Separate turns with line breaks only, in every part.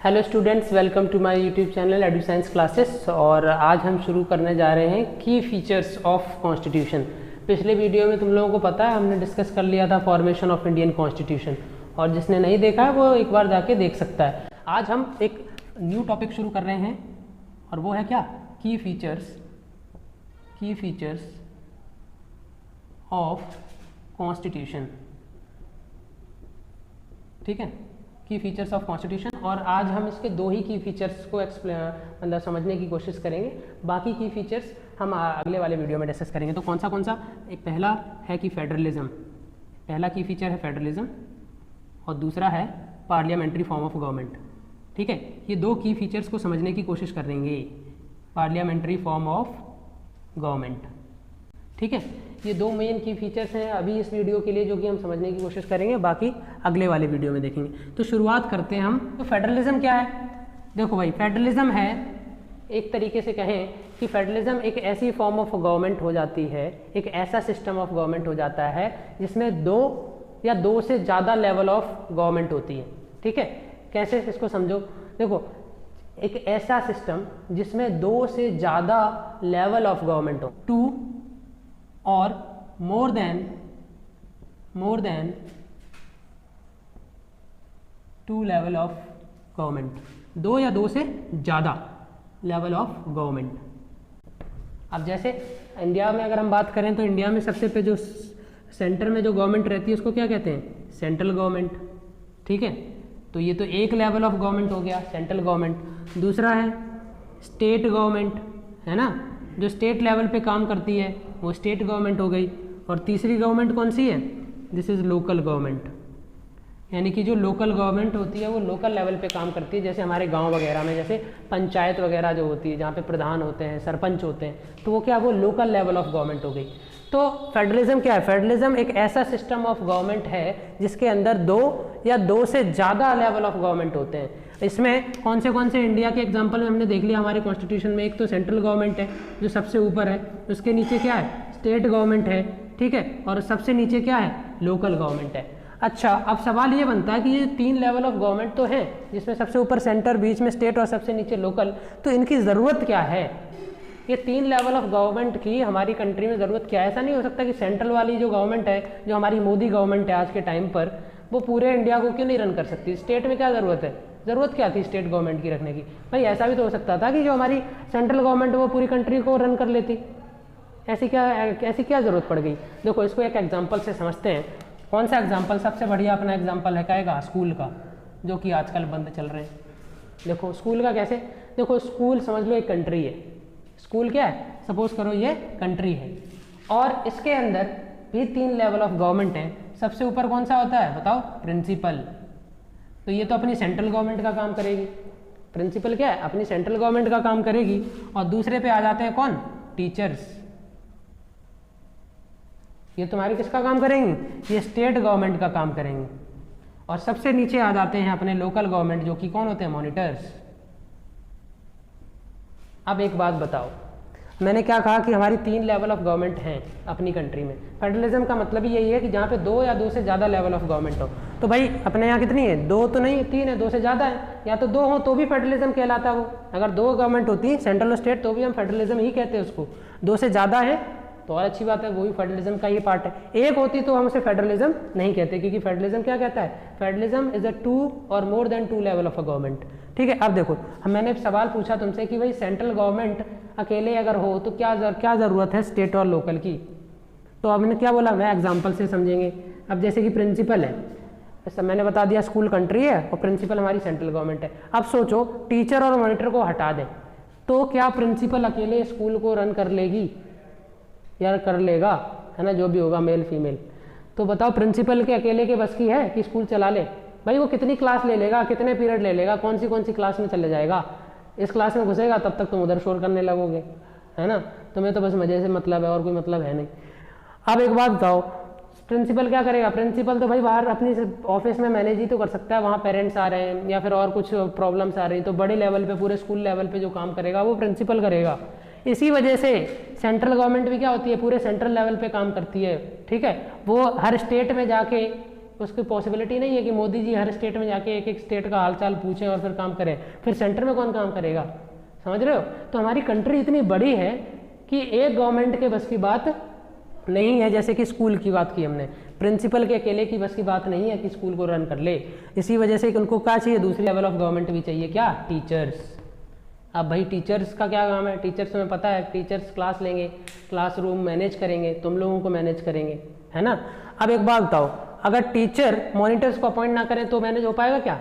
Hello students, welcome to my YouTube channel edu science classes. और आज हम शुरू करने जा रहे हैं की फीचर्स ऑफ कॉन्स्टिट्यूशन। पिछले वीडियो में तुम लोगों को पता है हमने डिस्कस कर लिया था फॉर्मेशन ऑफ इंडियन कॉन्स्टिट्यूशन, और जिसने नहीं देखा है वो एक बार जाके देख सकता है। आज हम एक न्यू टॉपिक शुरू कर रहे हैं और वो है क्या, की फीचर्स ऑफ कॉन्स्टिट्यूशन। ठीक है, की फीचर्स ऑफ कॉन्स्टिट्यूशन। और आज हम इसके दो ही की फीचर्स को मतलब समझने की कोशिश करेंगे। बाकी की फीचर्स हम अगले वाले वीडियो में डिस्कस करेंगे। तो कौन सा एक पहला है कि फेडरलिज्म, पहला की फीचर है फेडरलिज्म, और दूसरा है पार्लियामेंट्री फॉर्म ऑफ गवर्नमेंट। ठीक है, ये दो की फीचर्स को समझने की कोशिश करेंगे, पार्लियामेंट्री फॉर्म ऑफ गवर्नमेंट। ठीक है, ये दो मेन की फीचर्स हैं अभी इस वीडियो के लिए जो कि हम समझने की कोशिश करेंगे, बाकी अगले वाले वीडियो में देखेंगे। तो शुरुआत करते हैं हम। तो फेडरलिज्म क्या है? देखो भाई, फेडरलिज्म है, एक तरीके से कहें कि फेडरलिज्म एक ऐसी फॉर्म ऑफ गवर्नमेंट हो जाती है, एक ऐसा सिस्टम ऑफ गवर्नमेंट हो जाता है जिसमें दो या दो से ज़्यादा लेवल ऑफ गवर्नमेंट होती है। ठीक है, कैसे इसको समझो। देखो, एक ऐसा सिस्टम जिसमें दो से ज़्यादा लेवल ऑफ गवर्नमेंट हो, टू और more than two level of government, दो या दो से ज़्यादा लेवल ऑफ गवर्नमेंट। अब जैसे इंडिया में अगर हम बात करें तो इंडिया में सबसे पे जो सेंटर में जो गवर्नमेंट रहती है उसको क्या कहते हैं? Central government. ठीक है, तो ये तो एक लेवल ऑफ गवर्नमेंट हो गया, सेंट्रल गवर्नमेंट। दूसरा है स्टेट गवर्नमेंट, है ना, जो स्टेट लेवल पे काम करती है वो स्टेट गवर्नमेंट हो गई। और तीसरी गवर्नमेंट कौन सी है? दिस इज़ लोकल गवर्नमेंट, यानी कि जो लोकल गवर्नमेंट होती है वो लोकल लेवल पे काम करती है। जैसे हमारे गांव वगैरह में जैसे पंचायत वगैरह जो होती है, जहाँ पे प्रधान होते हैं, सरपंच होते हैं, तो वो क्या, वो लोकल लेवल ऑफ गवर्नमेंट हो गई। तो फेडरलिज्म क्या है? फेडरलिज्म एक ऐसा सिस्टम ऑफ गवर्नमेंट है जिसके अंदर दो या दो से ज़्यादा लेवल ऑफ गवर्नमेंट होते हैं। इसमें कौन से इंडिया के एग्जाम्पल में हमने देख लिया हमारे कॉन्स्टिट्यूशन में। एक तो सेंट्रल गवर्नमेंट है जो सबसे ऊपर है, उसके नीचे क्या है? स्टेट गवर्नमेंट है। ठीक है, और सबसे नीचे क्या है? लोकल गवर्नमेंट है। अच्छा, अब सवाल ये बनता है कि ये तीन लेवल ऑफ गवर्नमेंट तो हैं, जिसमें सबसे ऊपर सेंटर, बीच में स्टेट और सबसे नीचे लोकल, तो इनकी ज़रूरत क्या है? ये तीन लेवल ऑफ गवर्नमेंट की हमारी कंट्री में ज़रूरत क्या है? ऐसा नहीं हो सकता कि सेंट्रल वाली जो गवर्नमेंट है, जो हमारी मोदी गवर्नमेंट है आज के टाइम पर, वो पूरे इंडिया को क्यों नहीं रन कर सकती? स्टेट में क्या ज़रूरत है? ज़रूरत क्या थी स्टेट गवर्नमेंट की रखने की? भाई ऐसा भी तो हो सकता था कि जो हमारी सेंट्रल गवर्नमेंट है वो पूरी कंट्री को रन कर लेती। ऐसी क्या ज़रूरत पड़ गई? देखो, इसको एक एग्जांपल से समझते हैं। कौन सा एग्जांपल? सबसे बढ़िया अपना एग्जांपल है क्या? स्कूल का, जो कि आजकल बंद चल रहे हैं। देखो स्कूल का कैसे? देखो, स्कूल समझ लो एक कंट्री है। स्कूल क्या है? सपोज करो ये कंट्री है, और इसके अंदर भी तीन लेवल ऑफ गवर्नमेंट है। सबसे ऊपर कौन सा होता है बताओ? प्रिंसिपल। तो ये तो अपनी सेंट्रल गवर्नमेंट का काम करेगी। प्रिंसिपल क्या है? अपनी सेंट्रल गवर्नमेंट का काम करेगी। और दूसरे पे आ जाते हैं कौन? टीचर्स। ये तुम्हारी किसका काम करेंगी? ये स्टेट गवर्नमेंट का काम करेंगी। और सबसे नीचे आ जाते हैं अपने लोकल गवर्नमेंट, जो कि कौन होते हैं? मॉनिटर्स। अब एक बात बताओ, मैंने क्या कहा कि हमारी तीन लेवल ऑफ गवर्नमेंट हैं अपनी कंट्री में। फेडरलिज्म का मतलब ही यही है कि जहाँ पे दो या दो से ज़्यादा लेवल ऑफ गवर्नमेंट हो। तो भाई अपने यहाँ कितनी है? दो तो नहीं है, तीन है, दो से ज़्यादा है। या तो दो हो तो भी फेडरलिज्म कहलाता है वो। अगर दो गवर्नमेंट होती सेंट्रल और स्टेट तो भी हम फेडरलिज्म ही कहते हैं उसको। दो से ज़्यादा है तो और अच्छी बात है, वो भी फेडरलिज्म का ही पार्ट है। एक होती तो हम उसे फेडरलिज्म नहीं कहते, क्योंकि फेडरलिज्म क्या कहता है? फेडरलिज्म इज अ टू और more than two level of a government. ठीक है, अब देखो, मैंने सवाल पूछा तुमसे कि भाई सेंट्रल गवर्नमेंट अकेले अगर हो तो क्या ज़रूरत है स्टेट और लोकल की? तो अब मैंने क्या बोला, मैं एग्जाम्पल से समझेंगे। अब जैसे कि प्रिंसिपल है, ऐसा मैंने बता दिया स्कूल कंट्री है और प्रिंसिपल हमारी सेंट्रल गवर्नमेंट है। अब सोचो टीचर और मॉनिटर को हटा दें तो क्या प्रिंसिपल अकेले स्कूल को रन कर लेगी या कर लेगा? है ना, जो भी होगा मेल फीमेल। तो बताओ प्रिंसिपल के अकेले के बस की है कि स्कूल चला ले? भाई वो कितनी क्लास ले लेगा, कितने पीरियड ले लेगा, कौन सी क्लास में चले जाएगा? इस क्लास में घुसेगा तब तक तुम उधर शोर करने लगोगे, है ना। तुम्हें तो बस मजे से मतलब है और कोई मतलब है नहीं। अब एक बात बताओ, प्रिंसिपल क्या करेगा? प्रिंसिपल तो भाई बाहर अपनी ऑफिस में मैनेज ही तो कर सकता है। वहाँ पेरेंट्स आ रहे हैं या फिर और कुछ प्रॉब्लम्स आ रही हैं तो बड़े लेवल पे, पूरे स्कूल लेवल पे जो काम करेगा वो प्रिंसिपल करेगा। इसी वजह से सेंट्रल गवर्नमेंट भी क्या होती है? पूरे सेंट्रल लेवल पे काम करती है। ठीक है, वो हर स्टेट में जाके उसकी पॉसिबिलिटी नहीं है कि मोदी जी हर स्टेट में जाके एक एक स्टेट का हालचाल पूछें और फिर काम करें, फिर सेंटर में कौन काम करेगा, समझ रहे हो। तो हमारी कंट्री इतनी बड़ी है कि एक गवर्नमेंट के बस की बात नहीं है। जैसे कि स्कूल की बात की हमने, प्रिंसिपल के अकेले की बस की बात नहीं है कि स्कूल को रन कर ले, इसी वजह से उनको क्या चाहिए, दूसरी लेवल ऑफ गवर्नमेंट भी चाहिए, क्या, टीचर्स। अब भाई टीचर्स का क्या काम है, टीचर्स तुम्हें पता है, टीचर्स क्लास लेंगे, क्लासरूम मैनेज करेंगे, तुम लोगों को मैनेज करेंगे, है ना। अब एक बात बताओ, अगर टीचर मॉनिटर्स को अपॉइंट ना करें तो मैनेज हो पाएगा क्या,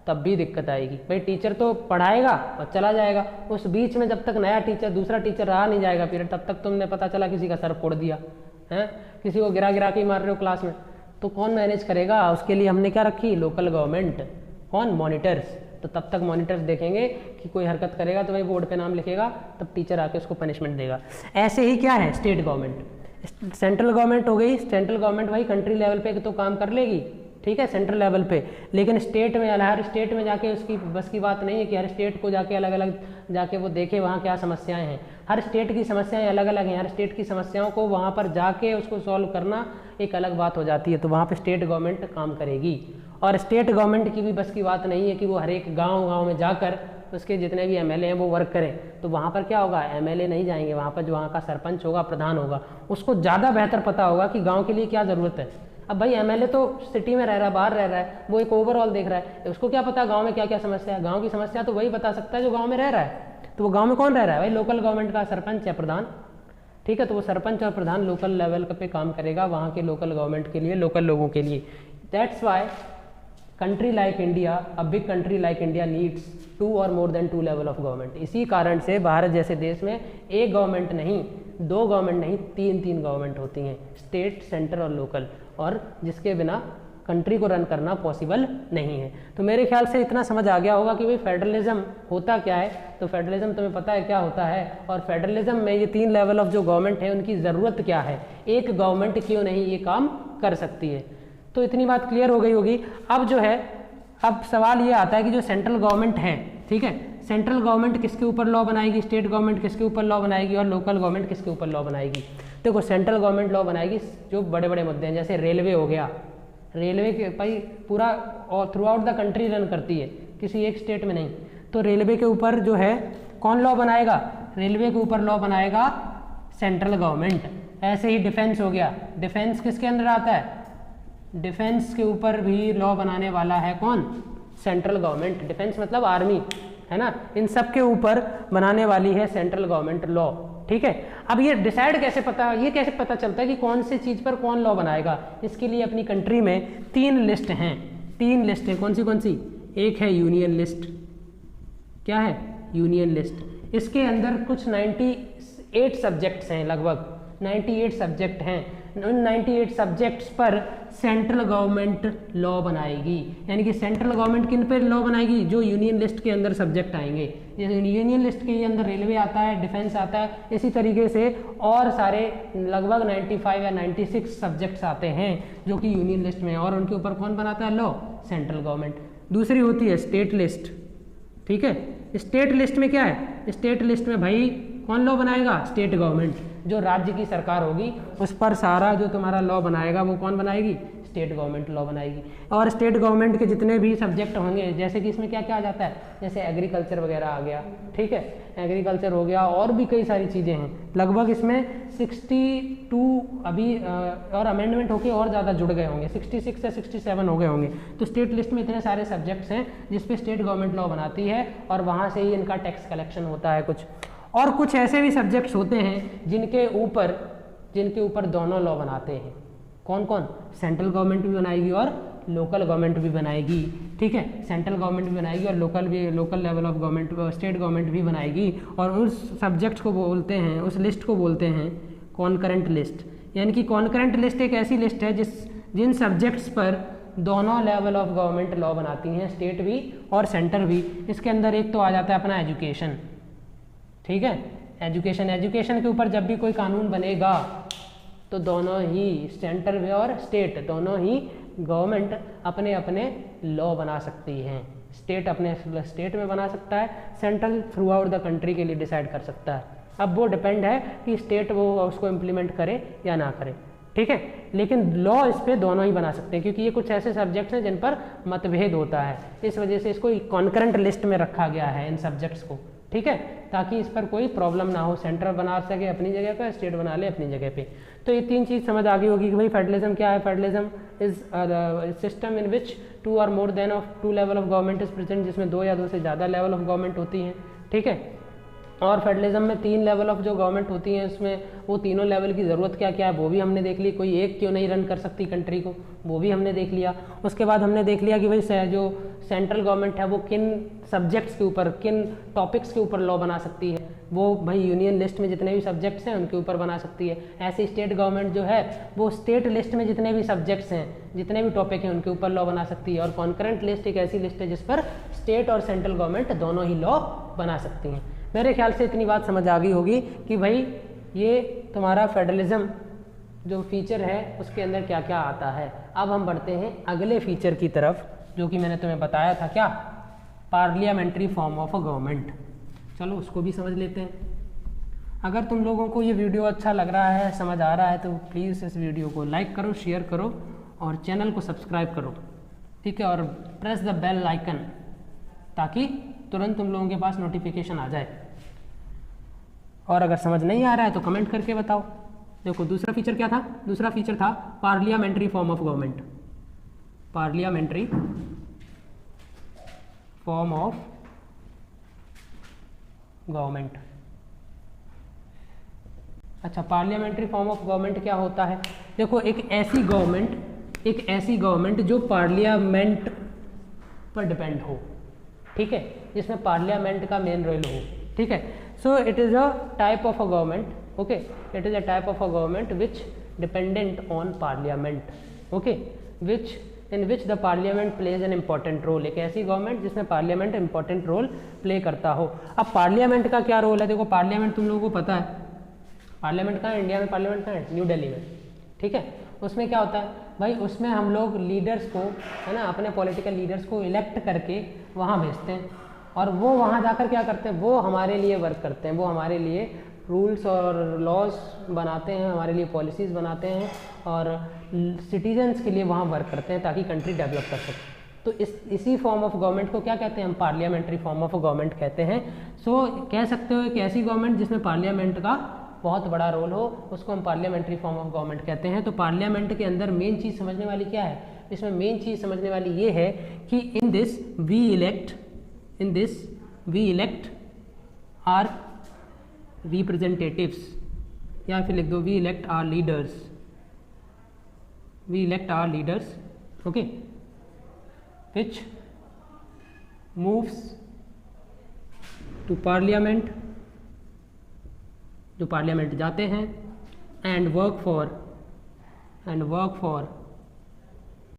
तब भी दिक्कत आएगी। भाई टीचर तो पढ़ाएगा और चला जाएगा, उस बीच में जब तक नया टीचर, दूसरा टीचर रहा नहीं जाएगा पीरियड, तब तक तुमने पता चला किसी का सर फोड़ दिया है, किसी को गिरा गिरा के मार रहे हो क्लास में, तो कौन मैनेज करेगा। उसके लिए हमने क्या रखी, लोकल गवर्नमेंट, कौन, मॉनिटर्स। तो तब तक मॉनिटर्स देखेंगे कि कोई हरकत करेगा तो भाई बोर्ड पे नाम लिखेगा, तब टीचर आके उसको पनिशमेंट देगा। ऐसे ही क्या है, स्टेट गवर्नमेंट, सेंट्रल गवर्नमेंट हो गई, सेंट्रल गवर्नमेंट भाई कंट्री लेवल पे तो काम कर लेगी, ठीक है, सेंट्रल लेवल पे, लेकिन स्टेट में, हर स्टेट में जाके उसकी बस की बात नहीं है कि हर स्टेट को जाके अलग अलग जाके वो देखे वहाँ क्या समस्याएं हैं। हर स्टेट की समस्याएं अलग अलग हैं, हर स्टेट की समस्याओं को वहाँ पर जाके उसको सॉल्व करना एक अलग बात हो जाती है, तो वहाँ पे स्टेट गवर्नमेंट काम करेगी। और स्टेट गवर्नमेंट की भी बस की बात नहीं है कि वो हर एक गाँव में जाकर उसके जितने भी एमएलए हैं वो वर्क करें, तो वहाँ पर क्या होगा, एमएलए नहीं जाएंगे, वहाँ पर जो वहाँ का सरपंच होगा, प्रधान होगा, उसको ज़्यादा बेहतर पता होगा कि गाँव के लिए क्या ज़रूरत है। अब भाई एमएलए तो सिटी में रह रहा है, बाहर रह रहा है, वो एक ओवरऑल देख रहा है, उसको क्या पता गांव में क्या क्या समस्या है, गांव की समस्या तो वही बता सकता है जो गांव में रह रहा है। तो वो गांव में कौन रह रहा है, भाई लोकल गवर्नमेंट का सरपंच या प्रधान, ठीक है। तो वो सरपंच और प्रधान लोकल लेवल पे काम करेगा वहाँ के लोकल गवर्नमेंट के लिए, लोकल लोगों के लिए। That's why country like India, a big country like India needs 2 और more then 2 level of government. इसी कारण से भारत जैसे देश में एक गवर्नमेंट नहीं, 2 गवर्नमेंट नहीं, 3 गवर्नमेंट होती हैं, स्टेट, सेंटर और लोकल, और जिसके बिना कंट्री को रन करना पॉसिबल नहीं है। तो मेरे ख्याल से इतना समझ आ गया होगा कि भाई फेडरलिज्म होता क्या है। तो फेडरलिज्म तुम्हें पता है क्या होता है, और फेडरलिज्म में ये 3 लेवल ऑफ जो गवर्नमेंट है उनकी ज़रूरत क्या है, एक गवर्नमेंट क्यों नहीं ये काम कर सकती है। तो इतनी बात क्लियर हो गई होगी। अब जो है, अब सवाल ये आता है कि जो सेंट्रल गवर्नमेंट है, ठीक है, सेंट्रल गवर्नमेंट किसके ऊपर लॉ बनाएगी, स्टेट गवर्नमेंट किसके ऊपर लॉ बनाएगी और लोकल गवर्नमेंट किसके ऊपर लॉ बनाएगी। देखो सेंट्रल गवर्नमेंट लॉ बनाएगी जो बड़े बड़े मुद्दे हैं, जैसे रेलवे हो गया, रेलवे के भाई पूरा और through out the country run करती है, किसी एक स्टेट में नहीं। तो रेलवे के ऊपर जो है कौन लॉ बनाएगा, रेलवे के ऊपर लॉ बनाएगा सेंट्रल गवर्नमेंट। ऐसे ही डिफेंस हो गया, डिफेंस किसके अंदर आता है, डिफेंस के ऊपर भी लॉ बनाने वाला है कौन, सेंट्रल गवर्नमेंट। डिफेंस मतलब आर्मी, है ना, इन सब के ऊपर बनाने वाली है सेंट्रल गवर्नमेंट लॉ, ठीक है। अब ये डिसाइड कैसे पता, ये कैसे पता चलता है कि कौन सी चीज़ पर कौन लॉ बनाएगा। इसके लिए अपनी कंट्री में 3 लिस्ट हैं, 3 लिस्ट है, कौन सी, एक है यूनियन लिस्ट, क्या है, यूनियन लिस्ट। इसके अंदर कुछ 98 सब्जेक्ट्स हैं, लगभग 98 सब्जेक्ट हैं। उन 98 सब्जेक्ट्स पर सेंट्रल गवर्नमेंट लॉ बनाएगी, यानी कि सेंट्रल गवर्नमेंट किन पर लॉ बनाएगी, जो यूनियन लिस्ट के अंदर सब्जेक्ट आएंगे। यूनियन लिस्ट के अंदर रेलवे आता है, डिफेंस आता है, इसी तरीके से और सारे लगभग 95 या 96 सब्जेक्ट्स आते हैं जो कि यूनियन लिस्ट में है, और उनके ऊपर कौन बनाता है लॉ, सेंट्रल गवर्नमेंट। दूसरी होती है स्टेट लिस्ट, ठीक है। स्टेट लिस्ट में क्या है, स्टेट लिस्ट में भाई कौन लॉ बनाएगा, स्टेट गवर्नमेंट, जो राज्य की सरकार होगी उस पर सारा जो तुम्हारा लॉ बनाएगा वो कौन बनाएगी, स्टेट गवर्नमेंट लॉ बनाएगी। और स्टेट गवर्नमेंट के जितने भी सब्जेक्ट होंगे, जैसे कि इसमें क्या क्या आ जाता है, जैसे एग्रीकल्चर वगैरह आ गया, ठीक है, एग्रीकल्चर हो गया, और भी कई सारी चीज़ें हैं। लगभग इसमें 62 अभी और अमेंडमेंट होके और ज़्यादा जुड़ गए होंगे, 66 या 67 हो गए होंगे। तो स्टेट लिस्ट में इतने सारे सब्जेक्ट्स हैं जिसपे स्टेट गवर्नमेंट लॉ बनाती है, और वहाँ से ही इनका टैक्स कलेक्शन होता है कुछ। और कुछ ऐसे भी सब्जेक्ट्स होते हैं जिनके ऊपर दोनों लॉ बनाते हैं। कौन कौन, सेंट्रल गवर्नमेंट भी बनाएगी और लोकल गवर्नमेंट भी बनाएगी, ठीक है, सेंट्रल गवर्नमेंट भी बनाएगी और local level of government, state government भी बनाएगी। और उस सब्जेक्ट्स को बोलते हैं, उस लिस्ट को बोलते हैं कॉन्करेंट लिस्ट। यानी कि कॉन्करेंट लिस्ट एक ऐसी लिस्ट है जिन सब्जेक्ट्स पर दोनों लेवल ऑफ गवर्नमेंट लॉ बनाती हैं, स्टेट भी और सेंटर भी। इसके अंदर एक तो आ जाता है अपना एजुकेशन, ठीक है, एजुकेशन के ऊपर जब भी कोई कानून बनेगा तो दोनों ही सेंटर में और स्टेट दोनों ही गवर्नमेंट अपने अपने लॉ बना सकती हैं। स्टेट अपने स्टेट में बना सकता है, central through out the country के लिए डिसाइड कर सकता है। अब वो डिपेंड है कि स्टेट वो उसको इम्प्लीमेंट करे या ना करे, ठीक है। लेकिन लॉ इस पे दोनों ही बना सकते हैं, क्योंकि ये कुछ ऐसे सब्जेक्ट्स हैं जिन पर मतभेद होता है, इस वजह से इसको कॉन्करेंट लिस्ट में रखा गया है इन सब्जेक्ट्स को, ठीक है, ताकि इस पर कोई प्रॉब्लम ना हो, सेंटर बना सके अपनी जगह पर, स्टेट बना ले अपनी जगह पे। तो ये 3 चीज़ समझ आ गई होगी कि भाई फेडरलिज्म क्या है। फेडरलिज्म इज सिस्टम इन विच 2 और more then of 2 level of government is present, जिसमें 2 या 2 से ज़्यादा लेवल ऑफ गवर्नमेंट होती हैं, ठीक है। और फेडरलिज्म में 3 लेवल ऑफ जो गवर्नमेंट होती हैं, उसमें वो तीनों लेवल की ज़रूरत क्या क्या है वो भी हमने देख ली, कोई एक क्यों नहीं रन कर सकती कंट्री को, वो भी हमने देख लिया। उसके बाद हमने देख लिया कि भाई जो सेंट्रल गवर्नमेंट है वो किन सब्जेक्ट्स के ऊपर, किन टॉपिक्स के ऊपर लॉ बना सकती है, वो भाई यूनियन लिस्ट में जितने भी सब्जेक्ट्स हैं उनके ऊपर बना सकती है। ऐसे स्टेट गवर्नमेंट जो है वो स्टेट लिस्ट में जितने भी सब्जेक्ट्स हैं, जितने भी टॉपिक हैं उनके ऊपर लॉ बना सकती है। और कॉन्करेंट लिस्ट एक ऐसी लिस्ट है जिस पर स्टेट और सेंट्रल गवर्नमेंट दोनों ही लॉ बना सकती हैं। मेरे ख्याल से इतनी बात समझ आ गई होगी कि भाई ये तुम्हारा फेडरलिज्म जो फीचर है उसके अंदर क्या क्या आता है। अब हम बढ़ते हैं अगले फीचर की तरफ, जो कि मैंने तुम्हें बताया था, क्या, parliamentary form of a government. चलो उसको भी समझ लेते हैं। अगर तुम लोगों को ये वीडियो अच्छा लग रहा है, समझ आ रहा है, तो प्लीज़ इस वीडियो को लाइक करो, शेयर करो और चैनल को सब्सक्राइब करो, ठीक है, और प्रेस द बेल आइकन, ताकि तुरंत तुम लोगों के पास नोटिफिकेशन आ जाए। और अगर समझ नहीं आ रहा है तो कमेंट करके बताओ। देखो दूसरा फीचर क्या था, दूसरा फीचर था parliamentary form of government. Parliamentary form of government. अच्छा, पार्लियामेंट्री फॉर्म ऑफ गवर्नमेंट क्या होता है? देखो एक ऐसी गवर्नमेंट जो पार्लियामेंट पर डिपेंड हो, ठीक है, जिसमें पार्लियामेंट का मेन रोल हो, ठीक है। So it is a type of a government, okay, it is a type of a government which dependent on parliament, okay, in which the parliament plays an important role. एक ऐसी government जिसमें parliament important role play करता हो। अब parliament का क्या role है? देखो पार्लियामेंट तुम लोगों को पता है, पार्लियामेंट कहाँ है इंडिया में? पार्लियामेंट कहाँ है? न्यू दिल्ली में, ठीक है। उसमें क्या होता है भाई? उसमें हम लोग लीडर्स को, है ना, अपने पॉलिटिकल लीडर्स को इलेक्ट करके वहाँ भेजते हैं, और वो वहाँ जाकर क्या करते हैं? वो हमारे लिए वर्क करते हैं, वो हमारे लिए रूल्स और लॉज बनाते हैं, हमारे लिए पॉलिसीज़ बनाते हैं, और सिटीजन्स के लिए वहाँ वर्क करते हैं ताकि कंट्री डेवलप कर सके। तो इसी फॉर्म ऑफ गवर्नमेंट को क्या कहते हैं? हम पार्लियामेंट्री फॉर्म ऑफ गवर्नमेंट कहते हैं। सो कह सकते हो कि ऐसी गवर्नमेंट जिसमें पार्लियामेंट का बहुत बड़ा रोल हो, उसको हम पार्लियामेंट्री फॉर्म ऑफ गवर्नमेंट कहते हैं। तो पार्लियामेंट के अंदर मेन चीज़ समझने वाली क्या है? इसमें मेन चीज़ समझने वाली ये है कि in this we elect our representatives, या फिर लिख दो we elect our leaders, okay, which moves to parliament, जो पार्लियामेंट जाते हैं, एंड वर्क फॉर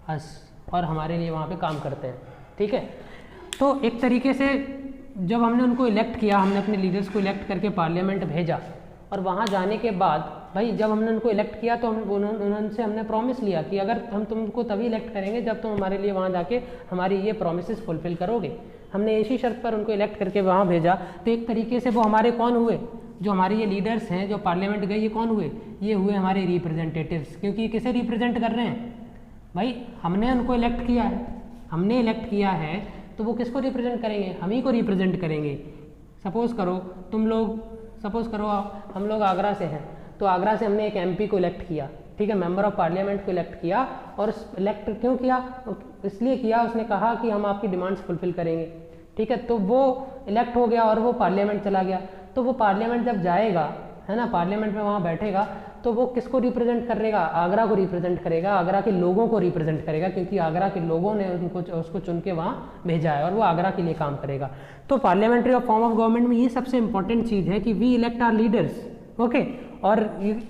अस, और हमारे लिए वहाँ पे काम करते हैं, ठीक है। तो एक तरीके से जब हमने उनको इलेक्ट किया, हमने अपने लीडर्स को इलेक्ट करके पार्लियामेंट भेजा, और वहाँ जाने के बाद भाई जब हमने उनको इलेक्ट किया तो उनसे हमने प्रॉमिस लिया कि अगर हम तुमको तभी इलेक्ट करेंगे जब तुम हमारे लिए वहाँ जाके हमारी ये प्रॉमिसेस फुलफिल करोगे। हमने इसी शर्त पर उनको इलेक्ट करके वहाँ भेजा। तो एक तरीके से वो हमारे कौन हुए? जो हमारे ये लीडर्स हैं जो पार्लियामेंट गए, ये कौन हुए? ये हुए हमारे रिप्रेजेंटेटिव्स। क्योंकि ये किसे रिप्रेजेंट कर रहे हैं भाई? हमने उनको इलेक्ट किया है, हमने इलेक्ट किया है, तो वो किसको रिप्रेजेंट करेंगे? हम ही को रिप्रेजेंट करेंगे। सपोज़ करो हम लोग आगरा से हैं, तो आगरा से हमने एक एमपी को इलेक्ट किया, ठीक है, मेंबर ऑफ पार्लियामेंट को इलेक्ट किया। और इलेक्ट क्यों किया? इसलिए किया, उसने कहा कि हम आपकी डिमांड्स फुलफिल करेंगे, ठीक है। तो वो इलेक्ट हो गया और वो पार्लियामेंट चला गया। तो वो पार्लियामेंट जब जाएगा, है ना, पार्लियामेंट में वहाँ बैठेगा, तो वो किसको रिप्रेजेंट करेगा? आगरा को रिप्रेजेंट करेगा, आगरा के लोगों को रिप्रेजेंट करेगा, क्योंकि आगरा के लोगों ने उसको चुन के वहाँ भेजा है, और वो आगरा के लिए काम करेगा। तो पार्लियामेंट्री फॉर्म ऑफ गवर्नमेंट में ये सबसे इंपॉर्टेंट चीज़ है कि we elect our leaders, okay, और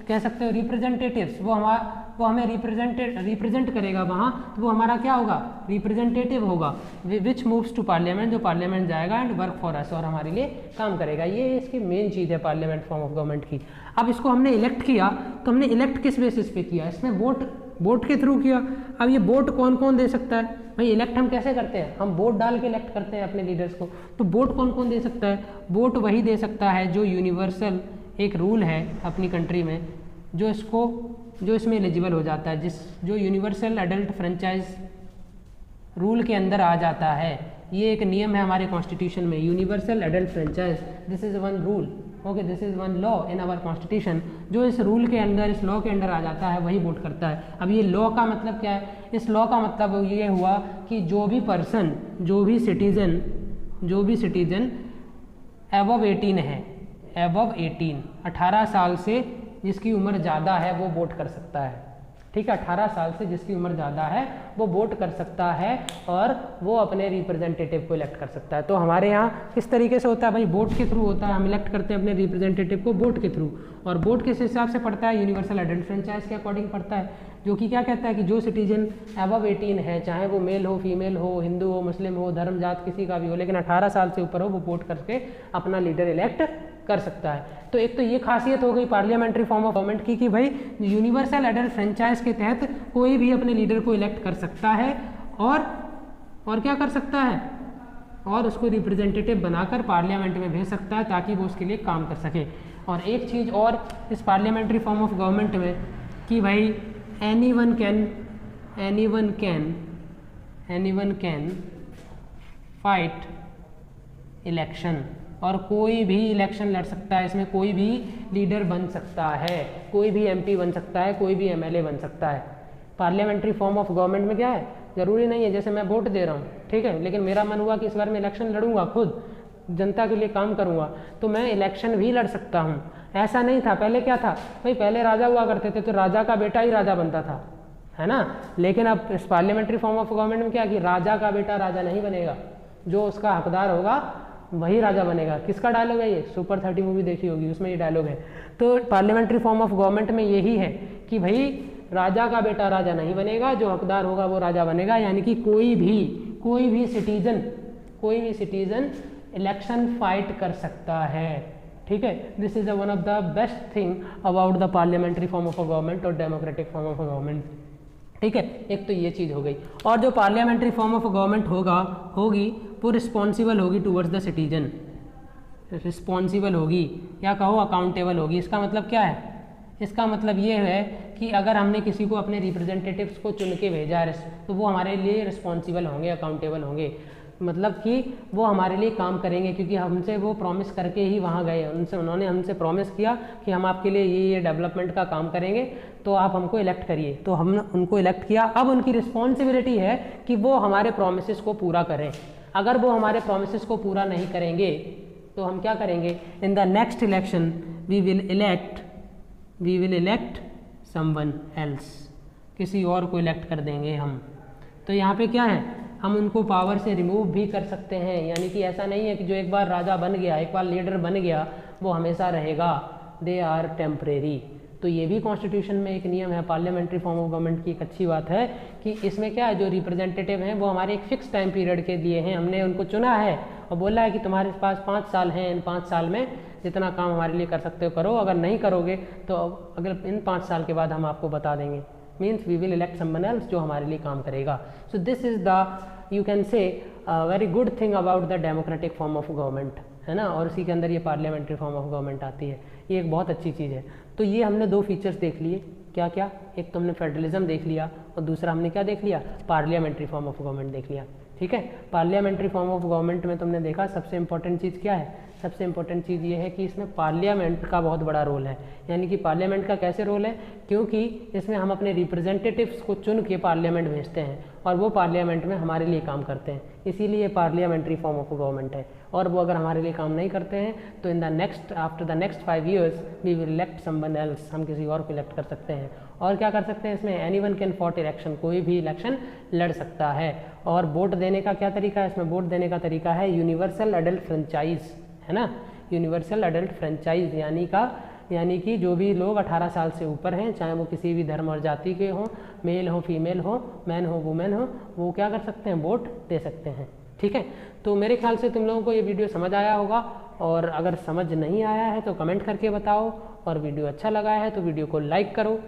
कह सकते हो रिप्रेजेंटेटिव्स, वो हमें रिप्रेजेंट करेगा वहाँ, तो वो हमारा क्या होगा? रिप्रेजेंटेटिव होगा, विच मूव्स टू पार्लियामेंट, जो पार्लियामेंट जाएगा एंड वर्क फॉर अस, और हमारे लिए काम करेगा। ये इसकी मेन चीज़ है पार्लियामेंट फॉर्म ऑफ गवर्नमेंट की। अब इसको हमने इलेक्ट किया, तो हमने इलेक्ट किस बेसिस पे किया? इसमें वोट के थ्रू किया। अब ये वोट कौन कौन दे सकता है भाई? इलेक्ट हम कैसे करते हैं? हम वोट डाल के इलेक्ट करते हैं अपने लीडर्स को। तो वोट कौन कौन दे सकता है? वोट वही दे सकता है जो यूनिवर्सल एक रूल है अपनी कंट्री में, जो इसको जो इसमें एलिजिबल हो जाता है, जो यूनिवर्सल एडल्ट फ्रेंचाइज रूल के अंदर आ जाता है। ये एक नियम है हमारे कॉन्स्टिट्यूशन में, universal adult franchise, this is one rule, okay, this is one law in our constitution. जो इस रूल के अंदर, इस लॉ के अंदर आ जाता है वही वोट करता है। अब ये लॉ का मतलब क्या है? इस लॉ का मतलब ये हुआ कि जो भी पर्सन, जो भी सिटीजन एबव 18 है, एबव 18 साल से जिसकी उम्र ज़्यादा है वो वोट कर सकता है। ठीक है, 18 साल से जिसकी उम्र ज़्यादा है वो वोट कर सकता है और वो अपने रिप्रेजेंटेटिव को इलेक्ट कर सकता है। तो हमारे यहाँ किस तरीके से होता है भाई? वोट के थ्रू होता है। हम इलेक्ट करते हैं अपने रिप्रेजेंटेटिव को वोट के थ्रू, और वोट किस हिसाब से पड़ता है? यूनिवर्सल एडल्ट फ्रेंचाइज के अकॉर्डिंग पड़ता है, जो कि क्या कहता है कि जो सिटीजन अबव 18 है, चाहे वो मेल हो, फीमेल हो, हिंदू हो, मुस्लिम हो, धर्म जात किसी का भी हो, लेकिन 18 साल से ऊपर हो, वो वोट करके अपना लीडर इलेक्ट कर सकता है। तो एक तो ये खासियत हो गई पार्लियामेंट्री फॉर्म ऑफ गवर्नमेंट की कि भाई यूनिवर्सल एडल्ट फ्रेंचाइज के तहत कोई भी अपने लीडर को इलेक्ट कर सकता है और क्या कर सकता है? और उसको रिप्रेजेंटेटिव बनाकर पार्लियामेंट में भेज सकता है ताकि वो उसके लिए काम कर सके। और एक चीज़ और इस पार्लियामेंट्री फॉर्म ऑफ गवर्नमेंट में कि भाई anyone can fight इलेक्शन, और कोई भी इलेक्शन लड़ सकता है। इसमें कोई भी लीडर बन सकता है, कोई भी एमपी बन सकता है, कोई भी एमएलए बन सकता है। पार्लियामेंट्री फॉर्म ऑफ गवर्नमेंट में क्या है? ज़रूरी नहीं है जैसे मैं वोट दे रहा हूँ, ठीक है, लेकिन मेरा मन हुआ कि इस बार मैं इलेक्शन लड़ूंगा, खुद जनता के लिए काम करूंगा, तो मैं इलेक्शन भी लड़ सकता हूँ। ऐसा नहीं था पहले। क्या था भाई? पहले राजा हुआ करते थे तो राजा का बेटा ही राजा बनता था, है ना। लेकिन अब इस पार्लियामेंट्री फॉर्म ऑफ गवर्नमेंट में क्या कि राजा का बेटा राजा नहीं बनेगा, जो उसका हकदार होगा वही राजा बनेगा। किसका डायलॉग है ये? सुपर 30 मूवी देखी होगी, उसमें ये डायलॉग है। तो पार्लियामेंट्री फॉर्म ऑफ गवर्नमेंट में यही है कि भाई राजा का बेटा राजा नहीं बनेगा, जो हकदार होगा वो राजा बनेगा। यानी कि कोई भी सिटीजन इलेक्शन फाइट कर सकता है। ठीक है, this is one of the best thing about the parliamentary form of a government और democratic form of a government. ठीक है, एक तो ये चीज़ हो गई। और जो पार्लियामेंट्री फॉर्म ऑफ गवर्नमेंट होगी वो रिस्पॉन्सिबल होगी टूवर्ड्स द सिटीजन, रिस्पॉन्सिबल होगी या कहो अकाउंटेबल होगी। इसका मतलब क्या है? इसका मतलब ये है कि अगर हमने किसी को अपने रिप्रेजेंटेटिव्स को चुन के भेजा है तो वो हमारे लिए रिस्पॉन्सिबल होंगे, अकाउंटेबल होंगे। मतलब कि वो हमारे लिए काम करेंगे, क्योंकि हमसे वो प्रॉमिस करके ही वहाँ गए। उन्होंने हमसे प्रॉमिस किया कि हम आपके लिए ये डेवलपमेंट का काम करेंगे, तो आप हमको इलेक्ट करिए। तो हमने उनको इलेक्ट किया। अब उनकी रिस्पॉन्सिबिलिटी है कि वो हमारे प्रॉमिसेस को पूरा करें। अगर वो हमारे प्रॉमिसेस को पूरा नहीं करेंगे तो हम क्या करेंगे? In the next election we will elect someone else, किसी और को इलेक्ट कर देंगे हम। तो यहाँ पे क्या है? हम उनको पावर से रिमूव भी कर सकते हैं। यानी कि ऐसा नहीं है कि जो एक बार राजा बन गया, एक बार लीडर बन गया, वो हमेशा रहेगा। They are temporary. तो ये भी कॉन्स्टिट्यूशन में एक नियम है पार्लियामेंट्री फॉर्म ऑफ गवर्नमेंट की। एक अच्छी बात है कि इसमें क्या है, जो रिप्रेजेंटेटिव हैं वो हमारे एक फिक्स टाइम पीरियड के लिए हैं। हमने उनको चुना है और बोला है कि तुम्हारे पास 5 साल हैं, इन 5 साल में जितना काम हमारे लिए कर सकते हो करो, अगर नहीं करोगे तो अगर इन 5 साल के बाद हम आपको बता देंगे। Means we will elect someone else जो हमारे लिए काम करेगा। So this is the you can say very good thing about the democratic form of government, है ना। और इसी के अंदर ये पार्लियामेंट्री फॉर्म ऑफ गवर्नमेंट आती है। ये एक बहुत अच्छी चीज़ है। तो ये हमने 2 फीचर्स देख लिए। क्या क्या? एक तो हमने फेडरलिज्म देख लिया और दूसरा हमने क्या देख लिया? पार्लियामेंट्री फॉर्म ऑफ गवर्नमेंट देख लिया। ठीक है, पार्लियामेंट्री फॉर्म ऑफ गवर्नमेंट में तुमने देखा सबसे इंपॉर्टेंट चीज़ क्या है? सबसे इंपॉर्टेंट चीज़ ये है कि इसमें पार्लियामेंट का बहुत बड़ा रोल है। यानी कि पार्लियामेंट का कैसे रोल है? क्योंकि इसमें हम अपने रिप्रेजेंटेटिव्स को चुन के पार्लियामेंट भेजते हैं और वो पार्लियामेंट में हमारे लिए काम करते हैं। इसीलिए पार्लियामेंट्री फॉर्म ऑफ गवर्नमेंट है। और वो अगर हमारे लिए काम नहीं करते हैं तो after the next 5 years we will elect someone else, हम किसी और को इलेक्ट कर सकते हैं। और क्या कर सकते हैं इसमें? एनीवन कैन फॉट इलेक्शन, कोई भी इलेक्शन लड़ सकता है। और वोट देने का क्या तरीका है? इसमें वोट देने का तरीका है यूनिवर्सल एडल्ट फ्रेंचाइज, है ना। यूनिवर्सल एडल्ट फ्रेंचाइज यानी कि जो भी लोग 18 साल से ऊपर हैं, चाहे वो किसी भी धर्म और जाति के हों, मेल हो, फीमेल हो, मैन हो, वुमेन हो, वो क्या कर सकते हैं? वोट दे सकते हैं। ठीक है, तो मेरे ख्याल से तुम लोगों को ये वीडियो समझ आया होगा। और अगर समझ नहीं आया है तो कमेंट करके बताओ, और वीडियो अच्छा लगा है तो वीडियो को लाइक करो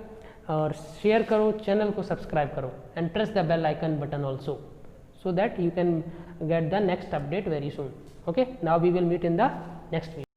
और शेयर करो, चैनल को सब्सक्राइब करो and press the bell icon button also, so that you can get the next update very soon. Okay, now we will meet in the next video.